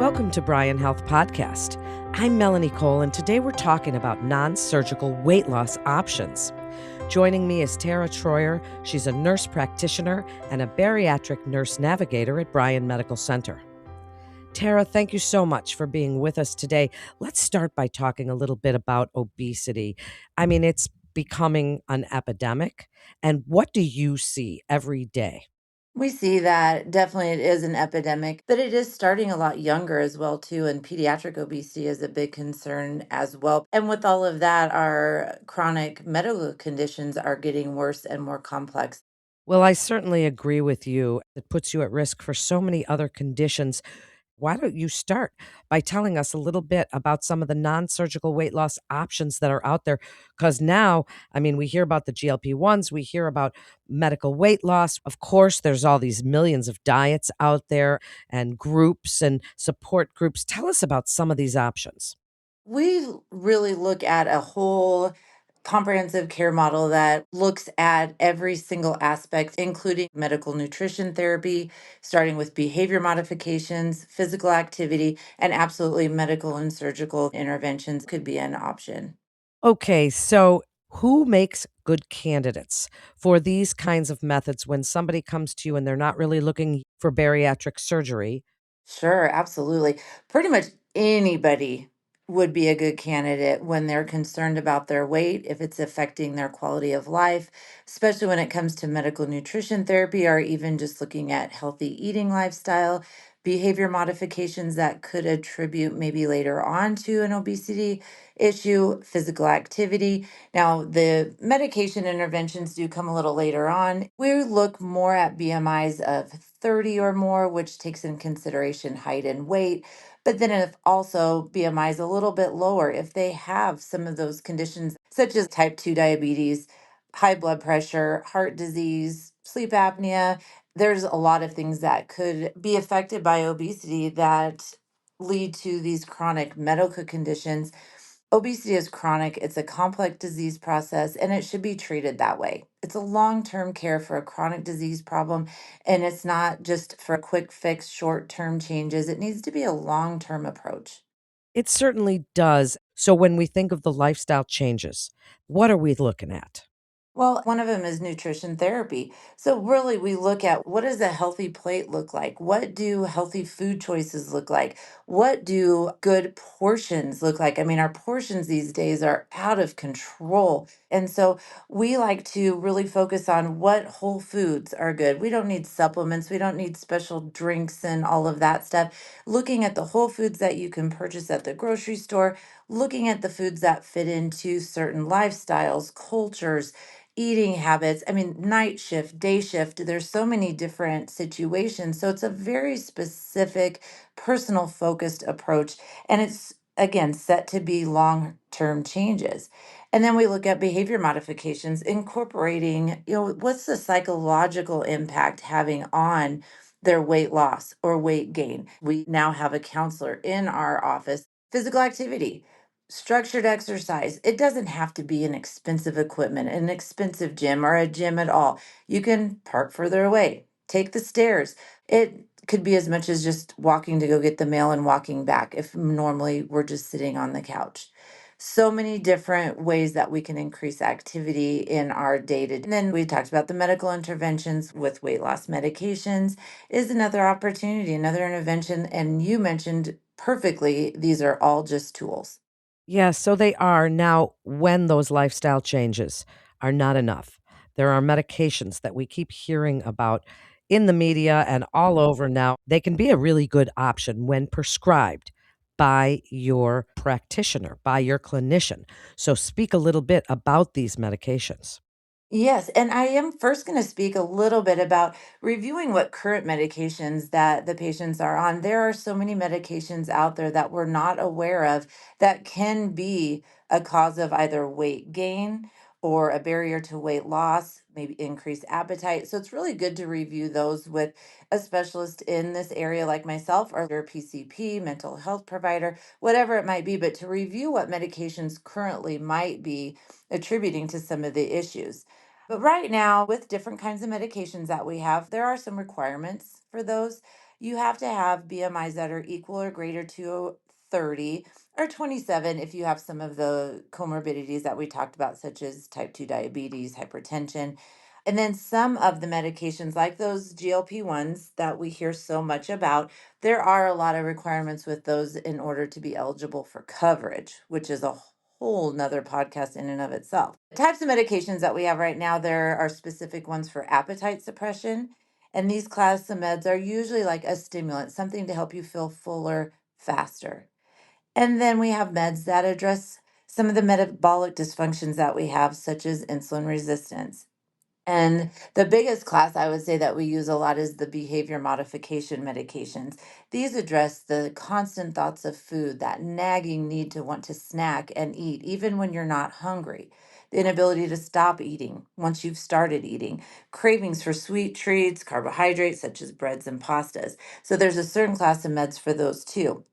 Welcome to Brian Health Podcast. I'm Melanie Cole, and today we're talking about non surgical weight loss options. Joining me is Tara Troyer. She's a nurse practitioner and a bariatric nurse navigator at Bryan Medical Center. Tara, thank you so much for being with us today. Let's start by talking a little bit about obesity. I mean, it's becoming an epidemic. And what do you see every day? We see that definitely it is an epidemic, but it is starting a lot younger as well too, and pediatric obesity is a big concern as well. And with all of that, our chronic medical conditions are getting worse and more complex. Well, I certainly agree with you. It puts you at risk for so many other conditions. Why don't you start by telling us a little bit about some of the non surgical weight loss options that are out there? Because now, I mean, we hear about the GLP-1s, we hear about medical weight loss. Of course, there's all these millions of diets out there and groups and support groups. Tell us about some of these options. We really look at a whole comprehensive care model that looks at every single aspect, including medical nutrition therapy, starting with behavior modifications, physical activity, and absolutely medical and surgical interventions could be an option. Okay, so who makes good candidates for these kinds of methods when somebody comes to you and they're not really looking for bariatric surgery? Sure, absolutely. Pretty much anybody would be a good candidate when they're concerned about their weight, if it's affecting their quality of life, especially when it comes to medical nutrition therapy or even just looking at healthy eating lifestyle, behavior modifications that could attribute maybe later on to an obesity issue, physical activity. Now, the medication interventions do come a little later on. We look more at BMIs of 30 or more, which takes in consideration height and weight. But then, if also BMI is a little bit lower, if they have some of those conditions, such as type 2 diabetes, high blood pressure, heart disease, sleep apnea, there's a lot of things that could be affected by obesity that lead to these chronic medical conditions. Obesity is chronic, it's a complex disease process, and it should be treated that way. It's a long term care for a chronic disease problem, and it's not just for a quick fix, short term changes. It needs to be a long term approach. It certainly does. So when we think of the lifestyle changes, what are we looking at? Well, one of them is nutrition therapy. So really we look at what does a healthy plate look like? What do healthy food choices look like? What do good portions look like? I mean, our portions these days are out of control. And so we like to really focus on what whole foods are good. We don't need supplements, we don't need special drinks and all of that stuff. Looking at the whole foods that you can purchase at the grocery store, looking at the foods that fit into certain lifestyles, cultures, eating habits. I mean, night shift, day shift, there's so many different situations. So it's a very specific, personal focused approach. And it's, again, set to be long term changes. And then we look at behavior modifications, incorporating, what's the psychological impact having on their weight loss or weight gain. We now have a counselor in our office, physical activity, structured exercise. It doesn't have to be an expensive equipment, an expensive gym, or a gym at all. You can park further away, take the stairs. It could be as much as just walking to go get the mail and walking back if normally we're just sitting on the couch. So many different ways that we can increase activity in our day to day. And then we talked about the medical interventions with weight loss medications is another opportunity, another intervention. And you mentioned perfectly, these are all just tools. Yes, so they are. Now, when those lifestyle changes are not enough, there are medications that we keep hearing about in the media and all over now. They can be a really good option when prescribed by your practitioner, by your clinician. So, speak a little bit about these medications. Yes, and I am first going to speak a little bit about reviewing what current medications that the patients are on. There are so many medications out there that we're not aware of that can be a cause of either weight gain or a barrier to weight loss, maybe increased appetite. So it's really good to review those with a specialist in this area like myself or your PCP, mental health provider, whatever it might be, but to review what medications currently might be attributing to some of the issues. But right now, with different kinds of medications that we have, there are some requirements for those. You have to have BMIs that are equal or greater to 30 or 27 if you have some of the comorbidities that we talked about, such as type 2 diabetes, hypertension. And then some of the medications, like those GLP 1s that we hear so much about, there are a lot of requirements with those in order to be eligible for coverage, which is a whole nother podcast in and of itself. The types of medications that we have right now, there are specific ones for appetite suppression. And these class of meds are usually like a stimulant, something to help you feel fuller faster. And then we have meds that address some of the metabolic dysfunctions that we have, such as insulin resistance. And the biggest class I would say that we use a lot is the behavior modification medications. These address the constant thoughts of food, that nagging need to want to snack and eat, even when you're not hungry, the inability to stop eating once you've started eating, cravings for sweet treats, carbohydrates such as breads and pastas. So there's a certain class of meds for those too.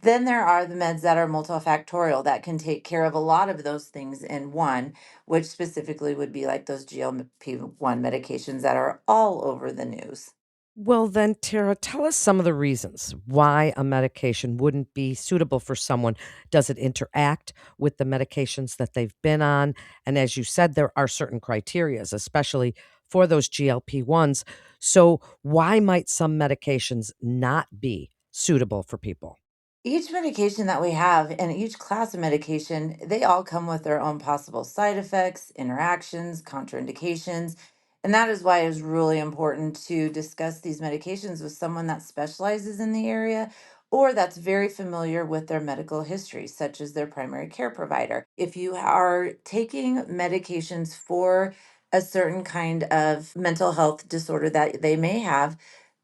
Then there are the meds that are multifactorial that can take care of a lot of those things in one, which specifically would be like those GLP-1 medications that are all over the news. Well, then, Tara, tell us some of the reasons why a medication wouldn't be suitable for someone. Does it interact with the medications that they've been on? And as you said, there are certain criterias, especially for those GLP 1s. So, why might some medications not be suitable for people? Each medication that we have and each class of medication, they all come with their own possible side effects, interactions, contraindications. And that is why it's really important to discuss these medications with someone that specializes in the area or that's very familiar with their medical history, such as their primary care provider. If you are taking medications for a certain kind of mental health disorder that they may have,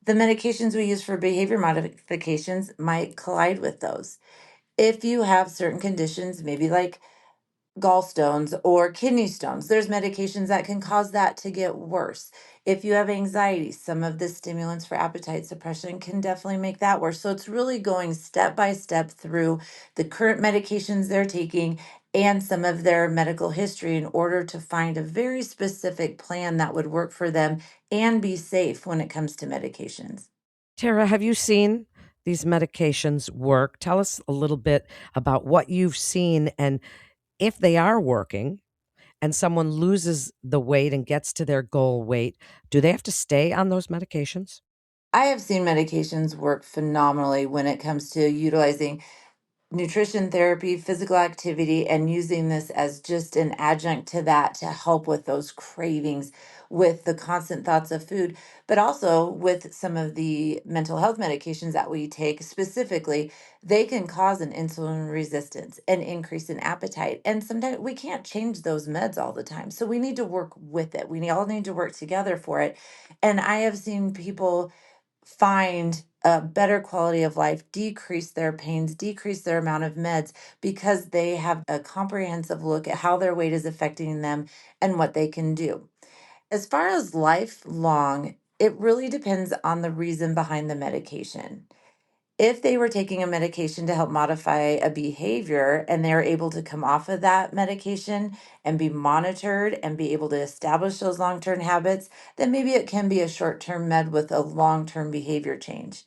the medications we use for behavior modifications might collide with those. If you have certain conditions, maybe like gallstones or kidney stones, there's medications that can cause that to get worse. If you have anxiety, some of the stimulants for appetite suppression can definitely make that worse. So it's really going step by step through the current medications they're taking and some of their medical history in order to find a very specific plan that would work for them and be safe when it comes to medications. Tara, have you seen these medications work? Tell us a little bit about what you've seen and if they are working and someone loses the weight and gets to their goal weight, do they have to stay on those medications? I have seen medications work phenomenally when it comes to utilizing nutrition therapy, physical activity, and using this as just an adjunct to that to help with those cravings, with the constant thoughts of food, but also with some of the mental health medications that we take specifically, they can cause an insulin resistance, an increase in appetite. And sometimes we can't change those meds all the time. So we need to work with it. All need to work together for it. And I have seen people find a better quality of life, decrease their pains, decrease their amount of meds because they have a comprehensive look at how their weight is affecting them and what they can do. As far as lifelong, it really depends on the reason behind the medication. If they were taking a medication to help modify a behavior and they're able to come off of that medication and be monitored and be able to establish those long term habits, then maybe it can be a short term med with a long term behavior change.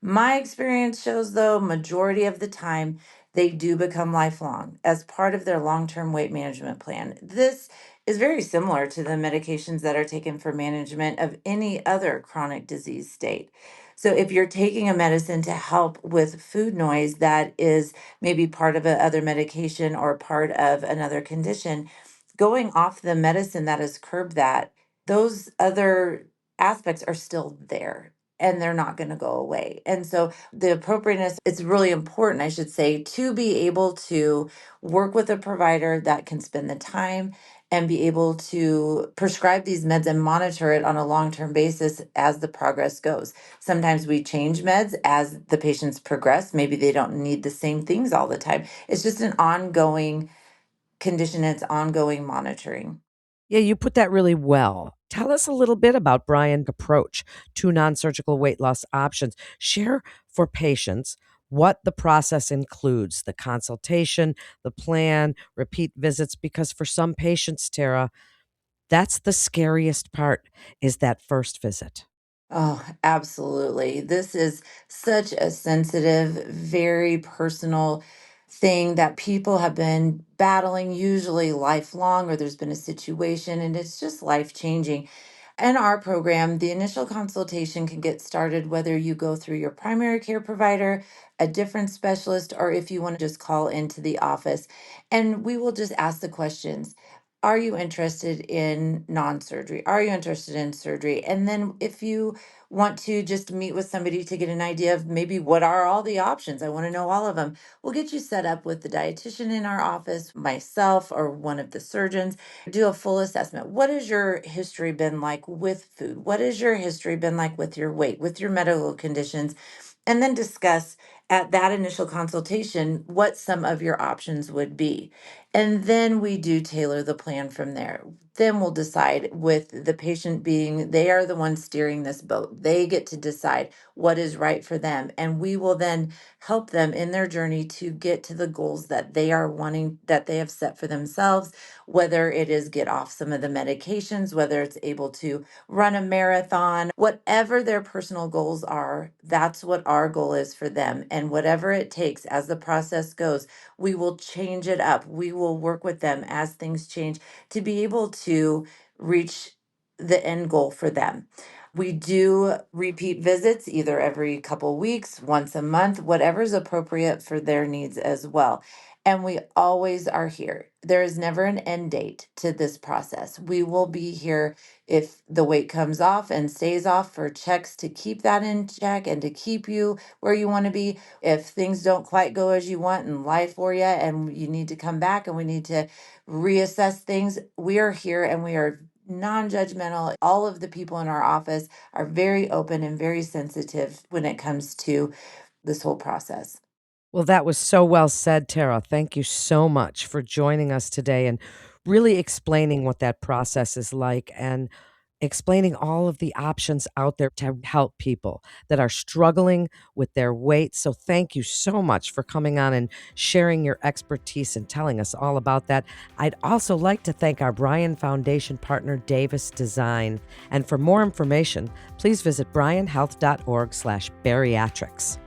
My experience shows, though, majority of the time, they do become lifelong as part of their long term weight management plan. This is very similar to the medications that are taken for management of any other chronic disease state. So, if you're taking a medicine to help with food noise that is maybe part of another medication or part of another condition, going off the medicine that has curbed that, those other aspects are still there and they're not going to go away. And so the appropriateness, it's really important, I should say, to be able to work with a provider that can spend the time and be able to prescribe these meds and monitor it on a long-term basis as the progress goes. Sometimes we change meds as the patients progress. Maybe they don't need the same things all the time. It's just an ongoing condition, it's ongoing monitoring. Yeah, you put that really well. Tell us a little bit about Brian's approach to non surgical weight loss options. Share for patients what the process includes, the consultation, the plan, repeat visits, because for some patients, Tara, that's the scariest part is that first visit. Oh, absolutely. This is such a sensitive, very personal thing that people have been battling, usually lifelong, or there's been a situation and it's just life changing. In our program, the initial consultation can get started whether you go through your primary care provider, a different specialist, or if you want to just call into the office. And we will just ask the questions. Are you interested in non surgery? Are you interested in surgery? And then if you want to just meet with somebody to get an idea of maybe what are all the options, I want to know all of them. We'll get you set up with the dietitian in our office, myself, or one of the surgeons, do a full assessment. What has your history been like with food? What has your history been like with your weight, with your medical conditions? And then discuss at that initial consultation what some of your options would be. And then we do tailor the plan from there. Then we'll decide with the patient being, they are the ones steering this boat. They get to decide what is right for them. And we will then help them in their journey to get to the goals that they are wanting, that they have set for themselves, whether it is get off some of the medications, whether it's able to run a marathon, whatever their personal goals are, that's what our goal is for them. And whatever it takes as the process goes, we will change it up. We will work with them as things change to be able to reach the end goal for them. We do repeat visits either every couple weeks, once a month, whatever's appropriate for their needs as well. And we always are here. There is never an end date to this process. We will be here if the weight comes off and stays off for checks to keep that in check and to keep you where you want to be. If things don't quite go as you want in life for you and you need to come back and we need to reassess things, we are here and we are non-judgmental. All of the people in our office are very open and very sensitive when it comes to this whole process. Well, that was so well said, Tara. Thank you so much for joining us today and really explaining what that process is like and explaining all of the options out there to help people that are struggling with their weight. So, thank you so much for coming on and sharing your expertise and telling us all about that. I'd also like to thank our Bryan Foundation partner, Davis Design. And for more information, please visit bryanhealth.org/bariatrics.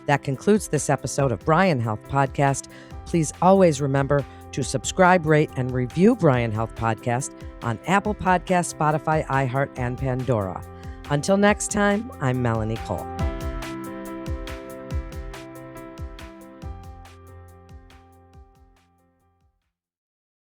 That concludes this episode of Bryan Health Podcast. Please always remember to subscribe, rate, and review Bryan Health Podcast on Apple Podcasts, Spotify, iHeart, and Pandora. Until next time, I'm Melanie Cole.